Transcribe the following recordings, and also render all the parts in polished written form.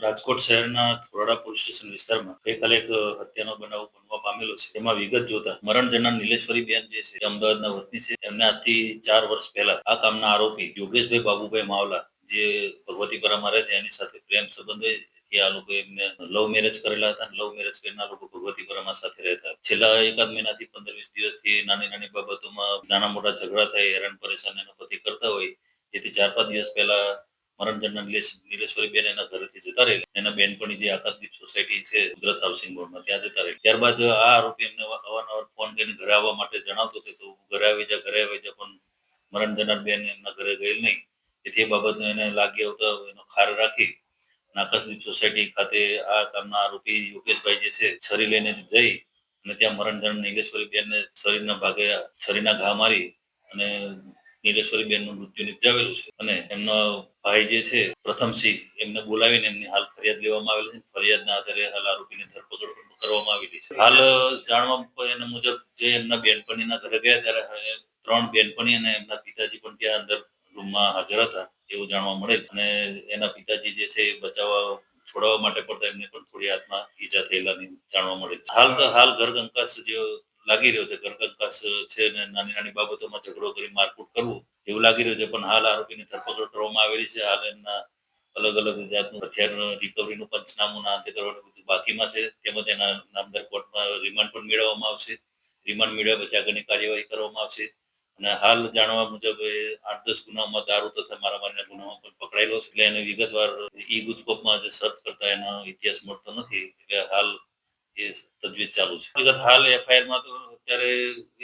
રાજકોટ શહેરના થોરાડા police station વિસ્તારમાં ગઈકાલે એક હત્યાનો બનાવ બનવા પામેલો છે. એમાં વિગત જોતા મરણ જનાર નીલેશ્વરીબેન જે છે અમદાવાદના વતની છે. એમને આજથી 4 વર્ષ પહેલા આ કામના આરોપી યોગેશભાઈ બાબુભાઈ માવલા જે ભગવતીપરામાં રહે છે એની સાથે પ્રેમ સંબંધ હોય આ લોકો એમને લવ મેરેજ કરેલા હતા. લવ મેરેજ કરનાર લોકો ભગવતીપરામાં સાથે રહેતા. છેલ્લા એકાદ મહિનાથી 15-20 દિવસથી નાની બાબતોમાં નાના મોટા ઝઘડા થાય, હેરાન પરેશાન એનો પતિ કરતા હોય. જેથી 4-5 દિવસ પહેલા મરણ જનાર નીલેશ્વરીબેન એના ઘરેથી જતા રહેલા. એના બેનપણી જે આકાશદીપ સોસાયટી છે કુદરત હાઉસિંગ બોર્ડમાં ત્યાં જતા રહેલા. ત્યારબાદ આ આરોપી એમને અવારનવાર ફોન કરીને ઘરે આવવા માટે જણાવતો કે તું ઘરે આવી જા પણ મરણ જનાર બેન એમના ઘરે ગયેલ નહીં. તેથી એ બાબતનો એને લાગી આવતા એનો ખાર રાખી આકાશદીપ સોસાયટી ખાતે આ કામના આરોપી યોગેશભાઈ જે છે છરી લઈને જઈ અને ત્યાં મરણ જનાર નીલેશ્વરીબેનને શરીરના ભાગે છરીના ઘા મારી અને નીલેશ્વરીબેનનું મૃત્યુ નિપજાવેલું છે. અને એમનો ભાઈ જે છે પ્રથમસિંહ એમને બોલાવીને એમની હાલ ફરિયાદ લેવામાં આવેલી છે. ફરિયાદના આધારે હાલ આરોપીની ધરપકડ કરવામાં આવેલી છે. હાલ જાણવા એના મુજબ જે એમના બેનપણીના ઘરે ગયા ત્યારે 3 બેનપણી અને એમના પિતાજી પણ ત્યાં અંદર રૂમમાં હાજર હતા એવું જાણવા મળે છે. અને એના પિતાજી જે છે એ છોડાવવા માટે પડતા એમને પણ થોડી હાથમાં ઈજા થયેલાની જાણવા મળે છે. હાલ ઘર કંકાસ જે લાગી રહ્યો છે. ઘર કંકાસ છે ને નાની બાબતોમાં ઝઘડો કરી મારકૂટ કરવું એવું લાગી રહ્યું છે. પણ હાલ આરોપીની ધરપકડ કરવામાં આવેલી છે. હાલ એમના અલગ જાતનું હથિયાર રિકવરીનું પંચનામું ના અંતે કરવાનું બધું બાકીમાં છે. તેમજ એના નામદાર કોર્ટમાં રિમાન્ડ પણ મેળવવામાં આવશે. રિમાન્ડ મેળવ્યા પછી આગળની કાર્યવાહી કરવામાં આવશે. અને હાલ જાણવા મુજબ 8-10 ગુનામાં દારૂ તથા મારામારીના ગુનામાં પણ પકડાયેલો છે. એટલે એને વિગતવાર ગુજકોપમાં જે સર્ચ કરતા એનો ઇતિહાસ મળતો નથી. એટલે હાલ એ તજવીજ ચાલુ છે. વિગત હાલ એફઆઈઆરમાં તો અત્યારે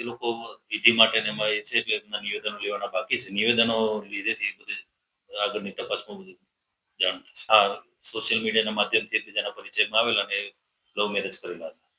એ લોકો વિધિ માટે એમાં એ છે એટલે એમના નિવેદનો લેવાના બાકી છે. નિવેદનો લીધેથી બધી આગળની તપાસમાં બધું જાણ થશે. હા, સોશિયલ મીડિયાના માધ્યમથી એકબીજાના પરિચયમાં આવેલા અને લવ મેરેજ કરેલા હતા.